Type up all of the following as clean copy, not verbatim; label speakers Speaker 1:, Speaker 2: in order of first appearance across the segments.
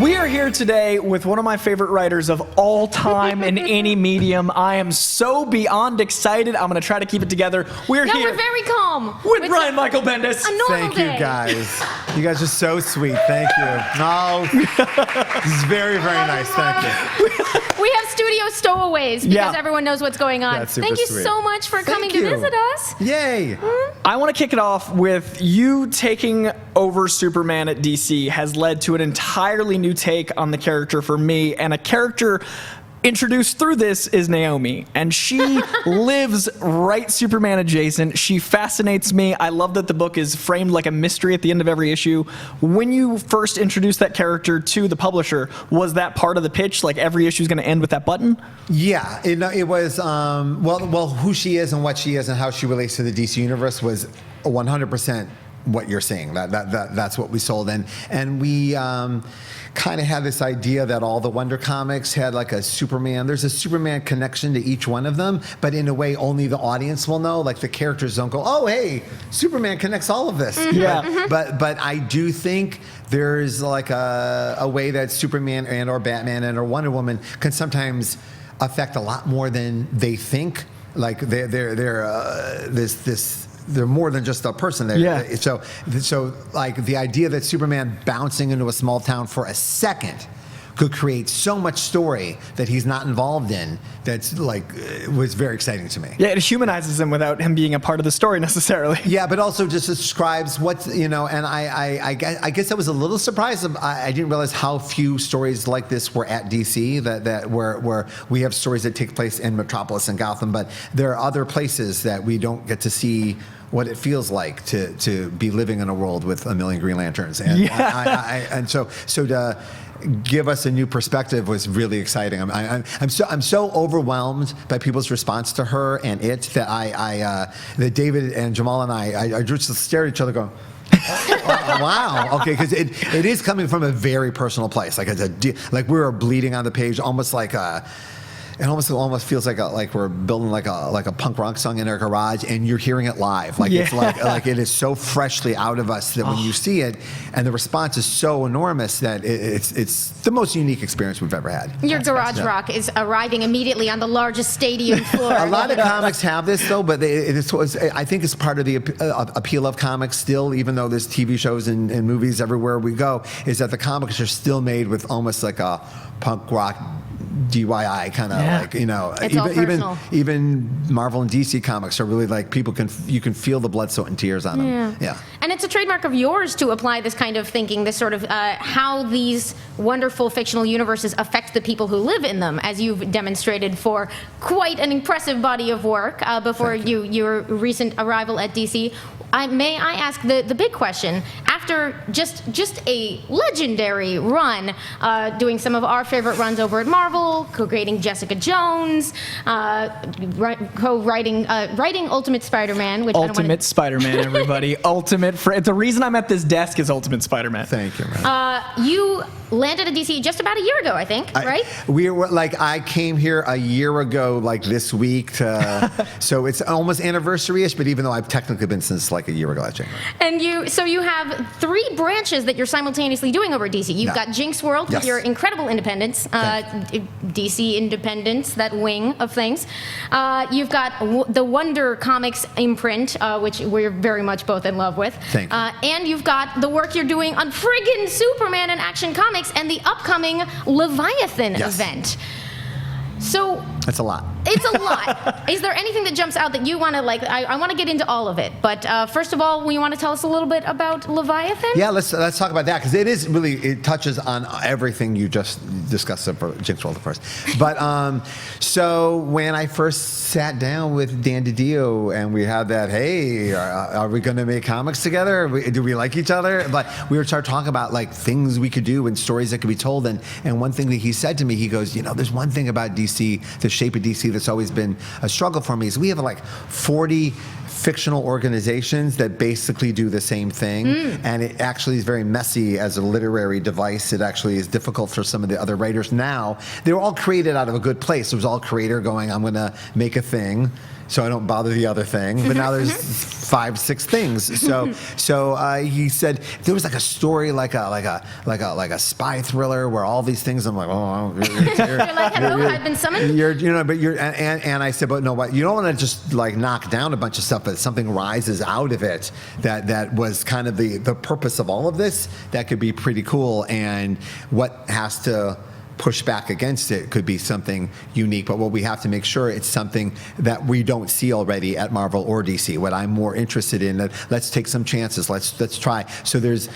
Speaker 1: We are here today with one of my favorite writers of all time in any medium. I am so beyond excited. I'm going to try to keep it together. We're here.
Speaker 2: We're very calm.
Speaker 1: With Brian Michael Bendis.
Speaker 2: A normal
Speaker 3: Thank
Speaker 2: day.
Speaker 3: you, guys. You guys are so sweet. Thank you. No, this is very, very nice. Thank you.
Speaker 2: We have studio stowaways because
Speaker 1: Yeah.
Speaker 2: everyone knows what's going on.
Speaker 3: That's super
Speaker 2: Thank you
Speaker 3: sweet.
Speaker 2: so much for coming
Speaker 3: you.
Speaker 2: to visit us.
Speaker 3: Yay.
Speaker 1: I want to kick it off with you taking over Superman at DC has led to an entirely new take on the character for me, and a character introduced through this is Naomi, and she lives right Superman adjacent. She fascinates me. I love that the book is framed like a mystery at the end of every issue. When you first introduced that character to the publisher, was that part of the pitch? Like every issue is going to end with that button?
Speaker 3: Yeah, it was, well, who she is and what she is and how she relates to the DC universe was 100% what you're saying. That's what we sold. And we kind of had this idea that all the Wonder Comics had like a Superman. There's a Superman connection to each one of them, but in a way only the audience will know. Like the characters don't go, oh, hey, Superman connects all of this.
Speaker 1: Yeah.
Speaker 3: But I do think there's like a way that Superman and or Batman and or Wonder Woman can sometimes affect a lot more than they think. Like they're more than just a person.
Speaker 1: Yeah.
Speaker 3: So like the idea that Superman bouncing into a small town for a second could create so much story that he's not involved in, that's like, was very exciting to me.
Speaker 1: Yeah, it humanizes him without him being a part of the story necessarily.
Speaker 3: Yeah, but also just describes what's, and I guess I was a little surprised. I didn't realize how few stories like this were at DC, that where we have stories that take place in Metropolis and Gotham, but there are other places that we don't get to see what it feels like to be living in a world with a million Green Lanterns. And
Speaker 1: Yeah.
Speaker 3: so to give us a new perspective was really exciting. I'm so overwhelmed by people's response to her and it that that David and Jamal and I just stared at each other going, wow, okay, because it is coming from a very personal place. Like like we were bleeding on the page, almost like it almost feels like we're building like a punk rock song in our garage, and you're hearing it live. Like it's like it is so freshly out of us that when you see it, and the response is so enormous that it's the most unique experience we've ever had.
Speaker 2: Your garage rock is arriving immediately on the largest stadium floor.
Speaker 3: A lot of comics have this though, but I think it's part of the appeal of comics still, even though there's TV shows and movies everywhere we go, is that the comics are still made with almost like a punk rock DIY kind of like,
Speaker 2: It's all personal.
Speaker 3: even Marvel and DC comics are really like you can feel the blood, sweat, and tears on them. Yeah.
Speaker 2: And it's a trademark of yours to apply this kind of thinking, this sort of how these wonderful fictional universes affect the people who live in them, as you've demonstrated for quite an impressive body of work before your recent arrival at DC. May I ask the big question? After just a legendary run, doing some of our favorite runs over at Marvel, co-creating Jessica Jones, writing Ultimate Spider-Man, which
Speaker 1: Ultimate Spider-Man, everybody. The reason I'm at this desk is Ultimate Spider-Man.
Speaker 3: Thank you, man.
Speaker 2: You landed at DC just about a year ago, I think, right?
Speaker 3: I came here a year ago, like this week, so it's almost anniversary-ish. But even though I've technically been since like a year ago, that January.
Speaker 2: And you have 3 branches that you're simsimultaneously doing over at DC. You've got Jinx World with your incredible independence, DC Independence, that wing of things. You've got the Wonder Comics imprint, which we're very much both in love with.
Speaker 3: Thank you.
Speaker 2: And you've got the work you're doing on friggin' Superman and Action Comics and the upcoming Leviathan event. So
Speaker 3: that's a lot.
Speaker 2: It's a lot. Is there anything that jumps out that you want to like? I want to get into all of it, but first of all, you want to tell us a little bit about Leviathan?
Speaker 3: Yeah, let's talk about that, because it touches on everything you just discussed. Jinx World, of course. But so when I first sat down with Dan DiDio and we had that, hey, are we going to make comics together? Do we like each other? But we were starting talking about like things we could do and stories that could be told. And one thing that he said to me, he goes, there's one thing about DC, the shape of DC that's always been a struggle for me, is we have like 40 fictional organizations that basically do the same thing, and it actually is very messy as a literary device. It actually is difficult for some of the other writers now. They were all created out of a good place. It was all creator going, I'm going to make a thing, so I don't bother the other thing. But now there's 5, 6 things. So he said there was like a story, like a spy thriller where all these things. I'm like, oh,
Speaker 2: you're like, hello, I've been summoned.
Speaker 3: And I said, but no, what you don't want to just like knock down a bunch of stuff, but something rises out of it that was kind of the purpose of all of this. That could be pretty cool, and what has to push back against it could be something unique, but what we have to make sure it's something that we don't see already at Marvel or DC. What I'm more interested in, let's take some chances. Let's try. So there's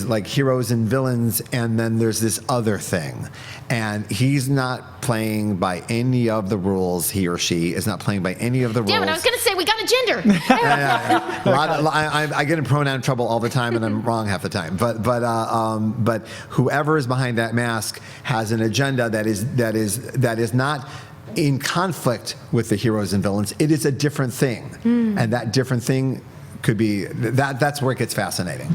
Speaker 3: like heroes and villains, and then there's this other thing, and he's not playing by any of the rules. He or she is not playing by any of the rules.
Speaker 2: Damn it! I was gonna say we got a gender.
Speaker 3: I get in pronoun trouble all the time, and I'm wrong half the time. But whoever is behind that mask has an agenda that is not in conflict with the heroes and villains. It is a different thing, and that different thing could be that's where it gets fascinating.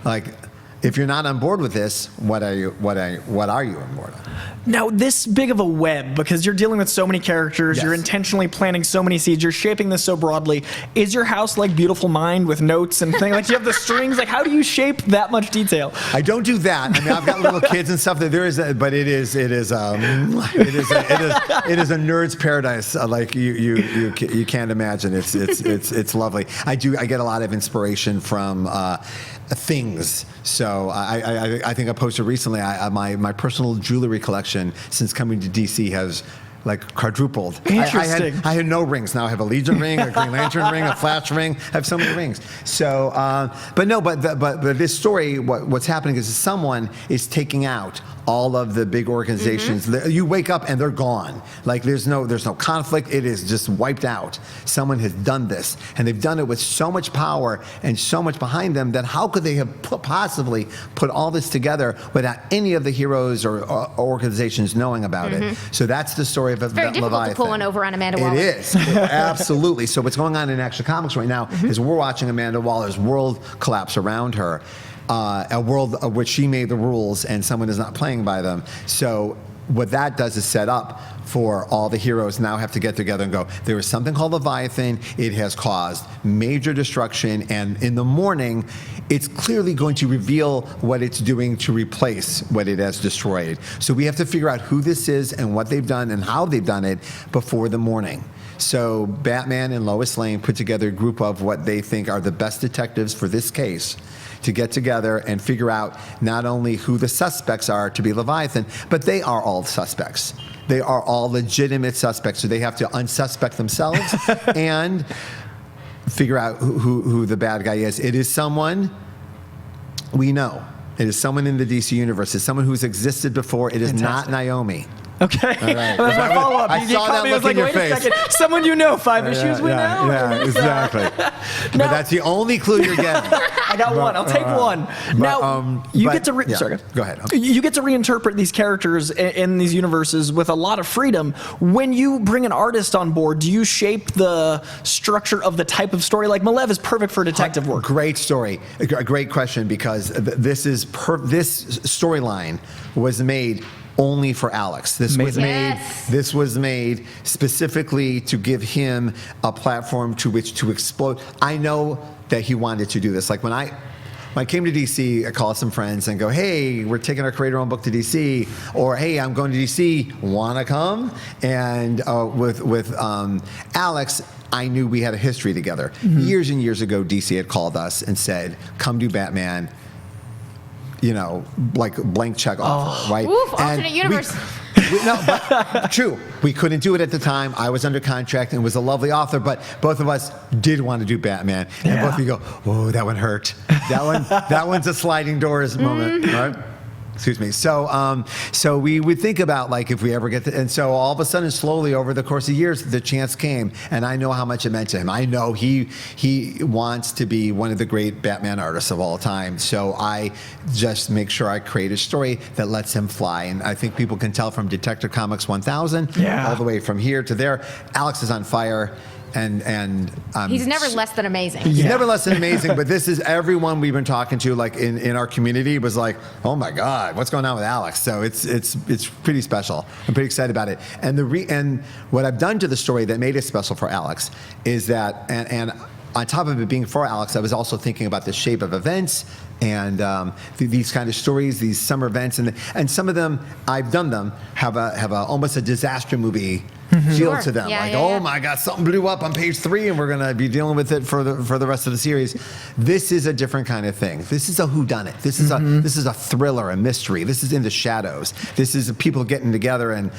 Speaker 3: Like, if you're not on board with this, what are you on board on?
Speaker 1: Now, this big of a web, because you're dealing with so many characters, you're intentionally planting so many seeds, you're shaping this so broadly. Is your house like Beautiful Mind with notes and things? Like, do you have the strings? Like, how do you shape that much detail?
Speaker 3: I don't do that. I mean, I've got little kids and stuff. But it is a nerd's paradise. Like you can't imagine. It's lovely. I get a lot of inspiration from things. So I think I posted recently. My personal jewelry collection since coming to DC has like quadrupled.
Speaker 1: Interesting.
Speaker 3: I had no rings. Now I have a Legion ring, a Green Lantern ring, a Flash ring. I have so many rings. So, but this story, what's happening is someone is taking out all of the big organizations. You wake up and they're gone. Like there's no conflict. It is just wiped out. Someone has done this, and they've done it with so much power and so much behind them that how could they have possibly put all this together without any of the heroes or organizations knowing about it? So that's the story of
Speaker 2: It's very difficult
Speaker 3: Leviathan.
Speaker 2: to pull one over on Amanda Waller.
Speaker 3: It is, absolutely. So what's going on in Action Comics right now is we're watching Amanda Waller's world collapse around her. A world of which she made the rules and someone is not playing by them. So what that does is set up for all the heroes now have to get together and go, there is something called Leviathan. It has caused major destruction, and in the morning, it's clearly going to reveal what it's doing to replace what it has destroyed. So we have to figure out who this is and what they've done and how they've done it before the morning. So Batman and Lois Lane put together a group of what they think are the best detectives for this case to get together and figure out not only who the suspects are to be Leviathan, but they are all suspects. They are all legitimate suspects, so they have to unsuspect themselves and figure out who the bad guy is. It is someone we know. It is someone in the DC universe. It's someone who's existed before. It is not Naomi.
Speaker 1: Okay.
Speaker 3: All right.
Speaker 1: That's my follow-up.
Speaker 3: I saw that look in your face.
Speaker 1: Someone you know, 5 issues we know.
Speaker 3: Yeah, exactly. But that's the only clue you're getting.
Speaker 1: I got one. I'll take one. Now, you get to
Speaker 3: sorry, go ahead.
Speaker 1: You get to reinterpret these characters in these universes with a lot of freedom. When you bring an artist on board, do you shape the structure of the type of story? Like Maleev is perfect for detective work.
Speaker 3: Great story. A great question, because this storyline was made only for Alex. This was made specifically to give him a platform to which to explode. I know that he wanted to do this. Like when I came to DC, I called some friends and go, hey, we're taking our creator-owned book to DC, or hey, I'm going to DC, wanna come? And with Alex, I knew we had a history together. Years and years ago, DC had called us and said, come do Batman. You know, like blank check offer, right?
Speaker 2: Oof, alternate universe.
Speaker 3: But true. We couldn't do it at the time. I was under contract and was a lovely author, but both of us did want to do Batman. And both of you go, oh, that one hurt. That one's a sliding doors moment, right? Excuse me. So we would think about like if we ever get to, and so all of a sudden, slowly over the course of years, the chance came, and I know how much it meant to him. I know he wants to be one of the great Batman artists of all time. So I just make sure I create a story that lets him fly. And I think people can tell from Detective Comics 1000 all the way from here to there. Alex is on fire. and
Speaker 2: He's never less than amazing.
Speaker 3: He's never less than amazing, but this is everyone we've been talking to, like in our community, was like, oh my God, what's going on with Alex? So it's pretty special. I'm pretty excited about it. And and what I've done to the story that made it special for Alex is that, and on top of it being for Alex, I was also thinking about the shape of events and these kind of stories, these summer events, and some of them I've done them have almost a disaster movie feel to them. Oh my God, something blew up on page 3, and we're gonna be dealing with it for the rest of the series. This is a different kind of thing. This is a whodunit. This is a thriller, a mystery. This is in the shadows. This is people getting together, and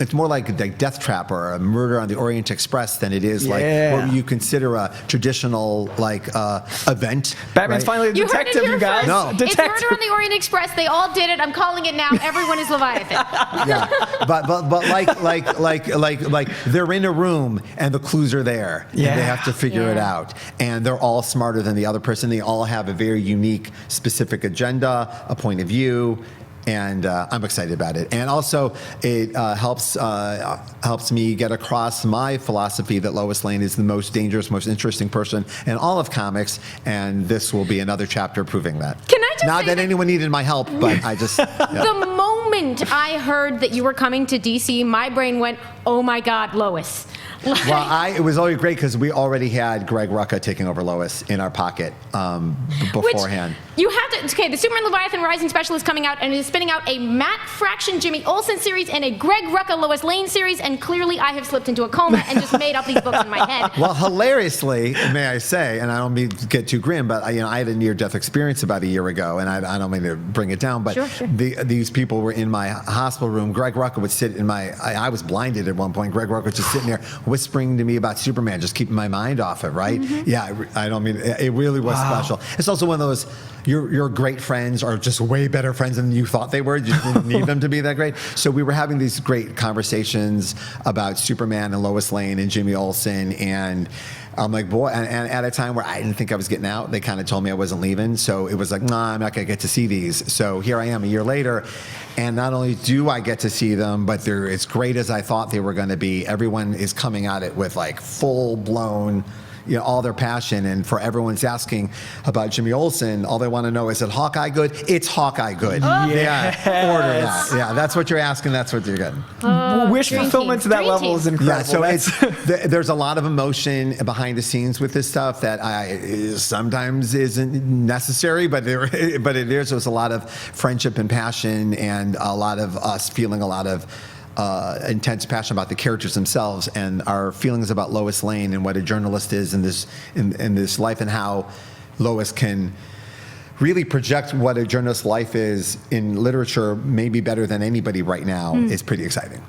Speaker 3: it's more like Death Trap or a Murder on the Orient Express than it is like what you consider a traditional event.
Speaker 1: Batman's finally a detective, you guys.
Speaker 3: No.
Speaker 2: It's Murder on the Orient Express. They all did it. I'm calling it now. Everyone is Leviathan.
Speaker 3: Yeah, but like they're in a room and the clues are there. And they have to figure it out. And they're all smarter than the other person. They all have a very unique, specific agenda, a point of view. And I'm excited about it. And also, it helps me get across my philosophy that Lois Lane is the most dangerous, most interesting person in all of comics. And this will be another chapter proving that.
Speaker 2: Can I just
Speaker 3: Not that anyone needed my help, but I just...
Speaker 2: The moment I heard that you were coming to DC, my brain went, oh my God, Lois.
Speaker 3: Well, it was always great because we already had Greg Rucka taking over Lois in our pocket beforehand.
Speaker 2: Which you have to. Okay, the Superman Leviathan Rising special is coming out and it is spinning out a Matt Fraction Jimmy Olsen series and a Greg Rucka Lois Lane series, and clearly I have slipped into a coma and just made up these books in my head.
Speaker 3: Well, hilariously, may I say, and I don't mean to get too grim, but I had a near-death experience about a year ago, and I don't mean to bring it down, but these people were in my hospital room. Greg Rucka would sit in I was blinded at one point. Greg Rucka was just sitting there whispering to me about Superman, just keeping my mind off it, right?
Speaker 2: Mm-hmm.
Speaker 3: Yeah, I don't mean, it really was special. It's also one of those, your great friends are just way better friends than you thought they were. You didn't need them to be that great. So we were having these great conversations about Superman and Lois Lane and Jimmy Olsen, and I'm like, boy, and at a time where I didn't think I was getting out, they kind of told me I wasn't leaving. So it was like, nah, I'm not going to get to see these. So here I am a year later, and not only do I get to see them, but they're as great as I thought they were going to be. Everyone is coming at it with like full-blown, all their passion. And for everyone's asking about Jimmy Olsen, all they want to know is, Hawkeye good? It's Hawkeye good.
Speaker 2: Oh.
Speaker 1: Yes.
Speaker 3: Yeah, order that. Yeah, that's what you're asking. That's what you're getting.
Speaker 1: Wish fulfillment to that level is incredible.
Speaker 3: Yeah, so there's a lot of emotion behind the scenes with this stuff that sometimes isn't necessary, but it is. There's a lot of friendship and passion, and a lot of us feeling a lot of intense passion about the characters themselves and our feelings about Lois Lane and what a journalist is in this life, and how Lois can really project what a journalist's life is in literature maybe better than anybody right now is pretty exciting.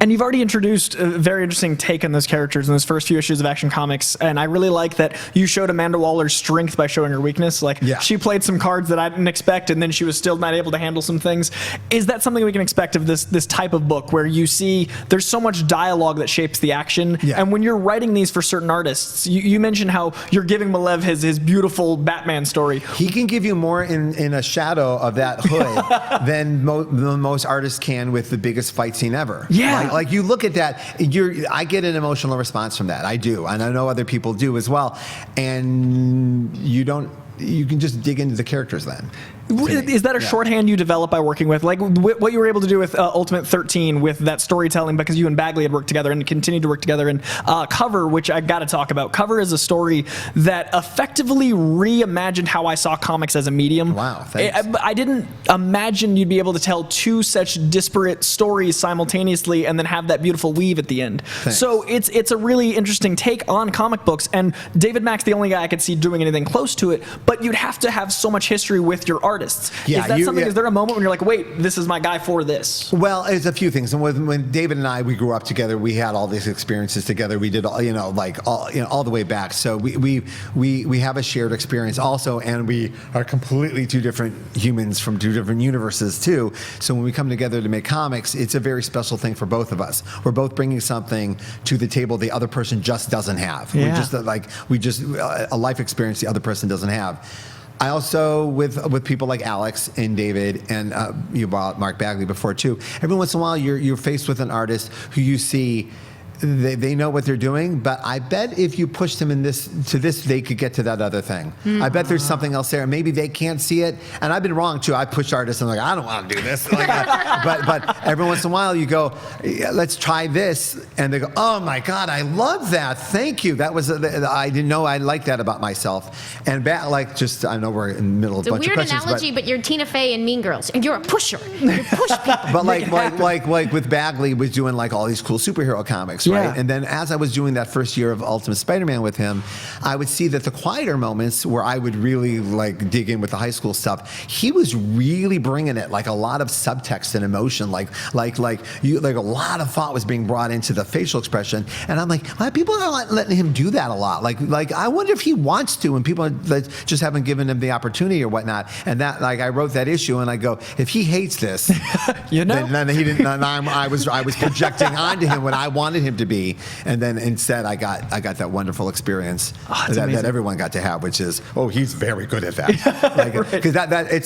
Speaker 1: And you've already introduced a very interesting take on those characters in those first few issues of Action Comics, and I really like that you showed Amanda Waller's strength by showing her weakness. She played some cards that I didn't expect, and then she was still not able to handle some things. Is that something we can expect of this type of book, where you see there's so much dialogue that shapes the action, and when you're writing these for certain artists, you mentioned how you're giving Maleev his beautiful Batman story.
Speaker 3: He can give you more in a shadow of that hood than most artists can with the biggest fight scene ever.
Speaker 1: Yeah.
Speaker 3: Like you look at that, I get an emotional response from that. I do, and I know other people do as well. And you can just dig into the characters then.
Speaker 1: Is that a shorthand you develop by working with, like what you were able to do with Ultimate 13 with that storytelling, because you and Bagley had worked together and continued to work together in Cover, which I got to talk about. Cover is a story that effectively reimagined how I saw comics as a medium.
Speaker 3: Wow, thanks.
Speaker 1: I didn't imagine you'd be able to tell two such disparate stories simultaneously and then have that beautiful weave at the end.
Speaker 3: Thanks.
Speaker 1: So it's a really interesting take on comic books, and David Mack's the only guy I could see doing anything close to it, but you'd have to have so much history with your artists.
Speaker 3: Yeah,
Speaker 1: is that something? Is there a moment when you're like, wait, this is my guy for this?
Speaker 3: Well, it's a few things. And when David and I, we grew up together, we had all these experiences together. We did all the way back. So we have a shared experience also, and we are completely two different humans from two different universes too. So when we come together to make comics, it's a very special thing for both of us. We're both bringing something to the table the other person just doesn't have.
Speaker 1: Yeah.
Speaker 3: We just a life experience the other person doesn't have. I also, with people like Alex and David, and you brought Mark Bagley before too, every once in a while you're faced with an artist who you see they know what they're doing, but I bet if you pushed them to this, they could get to that other thing. I bet there's something else there. Maybe they can't see it. And I've been wrong too. I push artists and I'm like, I don't want to do this. Like, but every once in a while you go, yeah, let's try this. And they go, oh my God, I love that. Thank you. That was, I didn't know I liked that about myself. And I know we're in the middle of a bunch of questions.
Speaker 2: It's a weird analogy, but you're Tina Fey in Mean Girls. And you're a pusher. You push people.
Speaker 3: But like with Bagley was doing like all these cool superhero comics, right?
Speaker 1: Yeah.
Speaker 3: And then as I was doing that first year of Ultimate Spider-Man with him, I would see that the quieter moments where I would really like dig in with the high school stuff, he was really bringing it, like a lot of subtext and emotion, like a lot of thought was being brought into the facial expression. And I'm like, why people are not letting him do that a lot? Like I wonder if he wants to, and people just haven't given him the opportunity or whatnot. And that, like, I wrote that issue and I go, if he hates this, then he didn't. And I was projecting onto him what I wanted him to be, and then instead I got that wonderful experience that everyone got to have, which is, he's very good at that. Because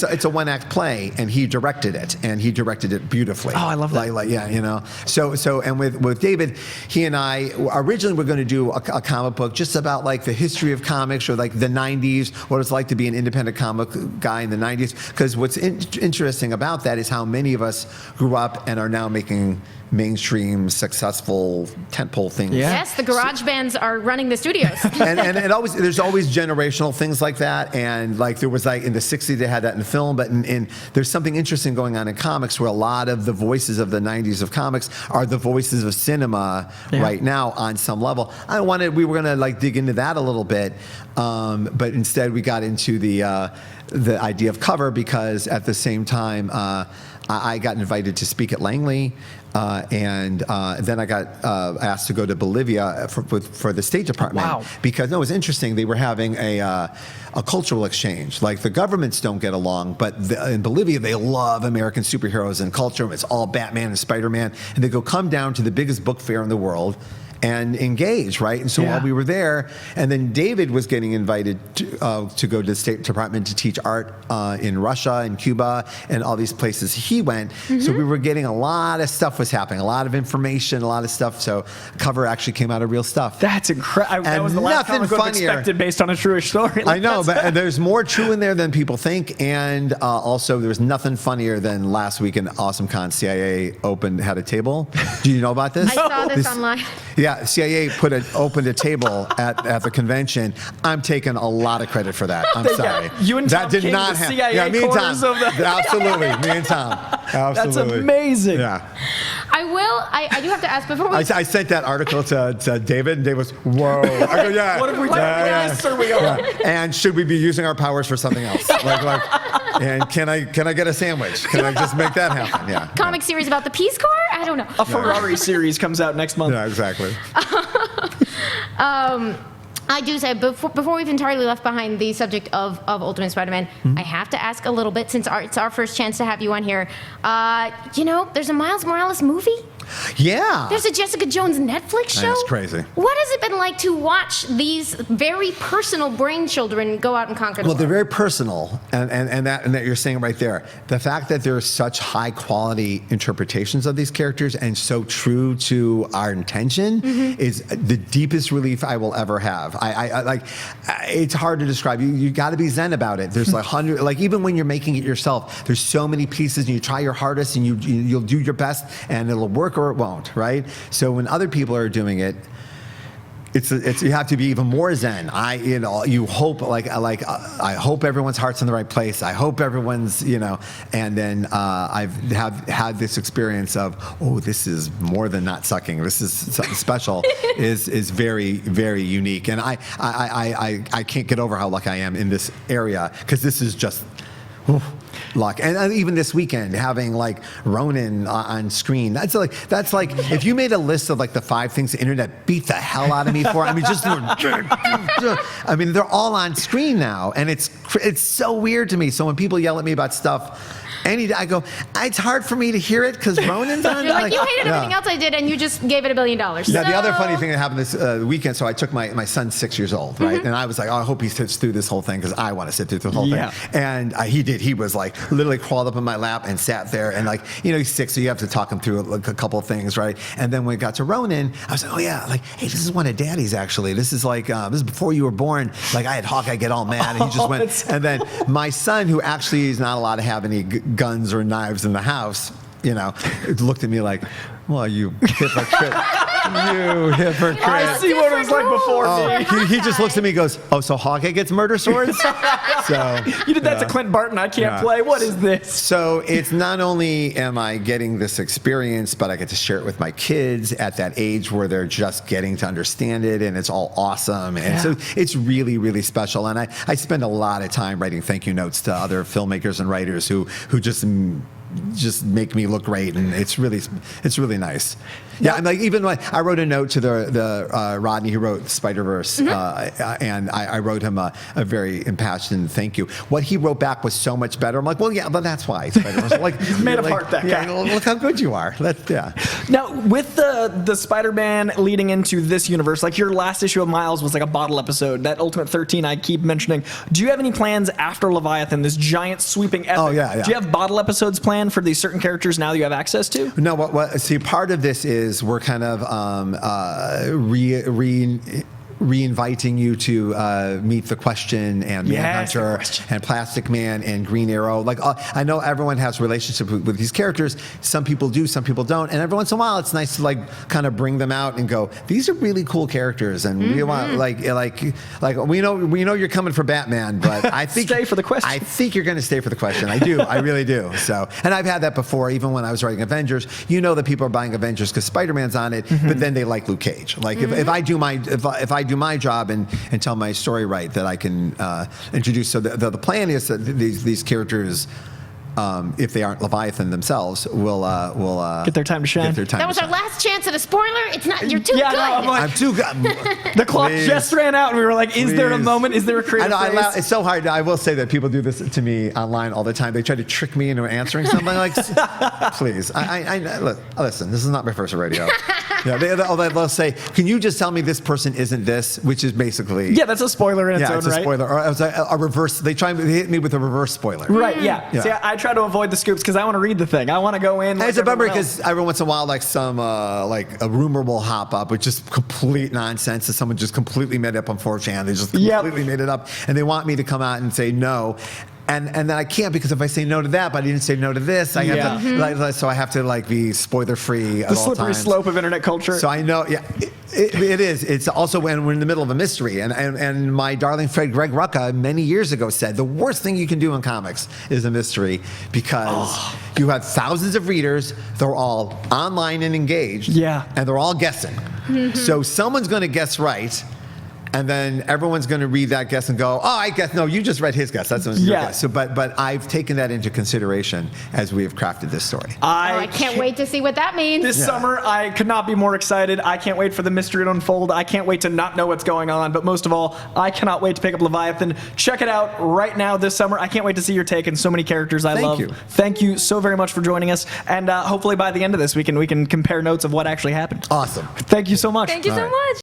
Speaker 3: it's a one-act play, and he directed it beautifully.
Speaker 1: Oh, I love that.
Speaker 3: Yeah. So and with David, he and I originally were going to do a comic book just about like the history of comics, or like the 90s, what it's like to be an independent comic guy in the 90s. Because what's interesting about that is how many of us grew up and are now making mainstream, successful tentpole things.
Speaker 1: Yeah.
Speaker 2: Yes, the garage bands are running the studios.
Speaker 3: and there's always generational things like that. And like there was like in the 60s they had that in film, but there's something interesting going on in comics where a lot of the voices of the 90s of comics are the voices of cinema right now on some level. We were gonna like dig into that a little bit, but instead we got into the idea of cover, because at the same time I got invited to speak at Langley. And then I got asked to go to Bolivia for the State Department.
Speaker 1: Wow.
Speaker 3: Because it was interesting. They were having a cultural exchange. Like the governments don't get along, but in Bolivia they love American superheroes and culture. It's all Batman and Spider-Man, and they go come down to the biggest book fair in the world and engage, right? And so while we were there, and then David was getting invited to go to the State Department to teach art in Russia and Cuba and all these places he went. Mm-hmm. So we were getting a lot of stuff was happening, a lot of information, a lot of stuff. So cover actually came out of real stuff.
Speaker 1: That's incredible. That was the last comic book expected based on a truish story.
Speaker 3: I know, but there's more true in there than people think. And also there's nothing funnier than last week in Awesome Con, CIA had a table. Do you know about this?
Speaker 2: I saw this online.
Speaker 3: Yeah, CIA opened a table at the convention. I'm taking a lot of credit for that. I'm sorry.
Speaker 1: You and Tom
Speaker 3: that did
Speaker 1: came
Speaker 3: not
Speaker 1: to the CIA
Speaker 3: me and Tom.
Speaker 1: quarters of the...
Speaker 3: Absolutely, me and Tom. Absolutely.
Speaker 1: That's amazing.
Speaker 3: Yeah.
Speaker 2: I do have to ask before we...
Speaker 3: I sent that article to David, and David was, whoa. I go, yeah.
Speaker 1: What have we done? Yes, are we going?
Speaker 3: And should we be using our powers for something else? And can I get a sandwich? Can I just make that happen? Yeah.
Speaker 2: Comic series about the Peace Corps? I don't know.
Speaker 1: A Ferrari series comes out next month.
Speaker 3: Yeah, exactly.
Speaker 2: I do say, before we've entirely left behind the subject of Ultimate Spider-Man, I have to ask a little bit, since it's our first chance to have you on here. There's a Miles Morales movie?
Speaker 3: Yeah.
Speaker 2: There's a Jessica Jones Netflix show?
Speaker 3: That's crazy.
Speaker 2: What has it been like to watch these very personal brain children go out and conquer the world?
Speaker 3: They're very personal, and that you're saying right there. The fact that there are such high quality interpretations of these characters and so true to our intention is the deepest relief I will ever have. I like. It's hard to describe. You got to be zen about it. There's even when you're making it yourself, there's so many pieces, and you try your hardest, and you'll do your best, and it'll work or it won't, right? So when other people are doing it, it's you have to be even more zen. You hope I hope everyone's heart's in the right place. I hope everyone's and then I've had this experience of this is more than not sucking. This is something special. is very, very unique, and I can't get over how lucky I am in this area, because this is just. Luck. And even this weekend, having like Ronan on screen, that's like if you made a list of like the 5 things the internet beat the hell out of me for, they're all on screen now, and it's it's so weird to me. So when people yell at me about stuff, I go, it's hard for me to hear it because Ronan's on.
Speaker 2: You're like, you hated everything else I did, and you just gave it $1 billion.
Speaker 3: Yeah, the other funny thing that happened this weekend, so I took my son's 6 years old, right? And I was like, oh, I hope he sits through this whole thing because I want to sit through the whole thing. And he did. He was like, literally crawled up in my lap and sat there. And like, he's 6, so you have to talk him through a couple of things, right? And then when it got to Ronan, I was like, oh yeah, like, hey, this is one of Daddy's actually. This is like, this is before you were born. Like, I had Hawkeye get all mad, and he just went. And then my son, who actually is not allowed to have any guns or knives in the house, looked at me like, well, you hypocrite. You hypocrite.
Speaker 1: I see what it was like before me.
Speaker 3: He just looks at me and goes, oh, so Hawkeye gets murder swords? So
Speaker 1: you did that to Clint Barton. I can't play. What is this?
Speaker 3: So it's not only am I getting this experience, but I get to share it with my kids at that age where they're just getting to understand it, and it's all awesome. And so it's really, really special. And I spend a lot of time writing thank you notes to other filmmakers and writers who just make me look great, and it's really nice. Yeah, and like even when I wrote a note to the Rodney who wrote Spider-Verse, and I wrote him a very impassioned thank you. What he wrote back was so much better. I'm like, well, yeah, but that's why Spider-Verse. Like,
Speaker 1: made a part that guy.
Speaker 3: Look how good you are.
Speaker 1: Now with the Spider-Man leading into this universe, like your last issue of Miles was like a bottle episode. That Ultimate 13 I keep mentioning. Do you have any plans after Leviathan, this giant sweeping epic?
Speaker 3: Oh yeah.
Speaker 1: Do you have bottle episodes planned for these certain characters now that you have access to?
Speaker 3: No, see, part of this is we're kind of re-inviting you to meet the Question and Manhunter and Plastic Man and Green Arrow. Like, I know everyone has relationships with these characters. Some people do, some people don't. And every once in a while, it's nice to like kind of bring them out and go, these are really cool characters, and we want like we know you're coming for Batman, but I think
Speaker 1: stay for the Question.
Speaker 3: I think you're going to stay for the Question. I do, I really do. So, and I've had that before, even when I was writing Avengers. That people are buying Avengers because Spider-Man's on it, but then they like Luke Cage. Like if I do my job and tell my story right, that I can introduce. So the plan is that these characters, if they aren't Leviathan themselves, will
Speaker 1: get their time to shine.
Speaker 2: That was our last chance at a spoiler. It's not. You're too good.
Speaker 1: No,
Speaker 3: I'm too good.
Speaker 1: The clock just ran out, and we were like, "Is there a moment? Is there a creative phrase?"
Speaker 3: It's so hard. I will say that people do this to me online all the time. They try to trick me into answering something. Like, please, listen. This is not my first rodeo. They'll say, "Can you just tell me this person isn't this?" Which is basically
Speaker 1: that's a spoiler in its own
Speaker 3: right. Yeah, it's a spoiler. Or a reverse. They hit me with a reverse spoiler.
Speaker 1: Right. Yeah. See, I try to avoid the scoops because I want to read the thing. I want to go in.
Speaker 3: It's a bummer because every once in a while, like some like a rumor will hop up with just complete nonsense that someone just completely made up on 4chan. They just completely made it up, and they want me to come out and say no. And then I can't, because if I say no to that, but I didn't say no to this, I have to, so I have to like be spoiler free at all times.
Speaker 1: The slippery slope of internet culture.
Speaker 3: So I know, it is. It's also when we're in the middle of a mystery. And my darling friend Greg Rucka many years ago said the worst thing you can do in comics is a mystery, because you have thousands of readers. They're all online and engaged. Yeah. And they're all guessing. So someone's going to guess right. And then everyone's going to read that guess and go, "Oh, I guess no, you just read his guess. That's your guess." So, but I've taken that into consideration as we have crafted this story.
Speaker 2: I can't wait to see what that means.
Speaker 1: This summer, I could not be more excited. I can't wait for the mystery to unfold. I can't wait to not know what's going on. But most of all, I cannot wait to pick up Leviathan. Check it out right now this summer. I can't wait to see your take on so many characters I love. Thank you so very much for joining us. And hopefully by the end of this, we can compare notes of what actually happened.
Speaker 3: Awesome.
Speaker 1: Thank you so much.
Speaker 2: Thank you so much.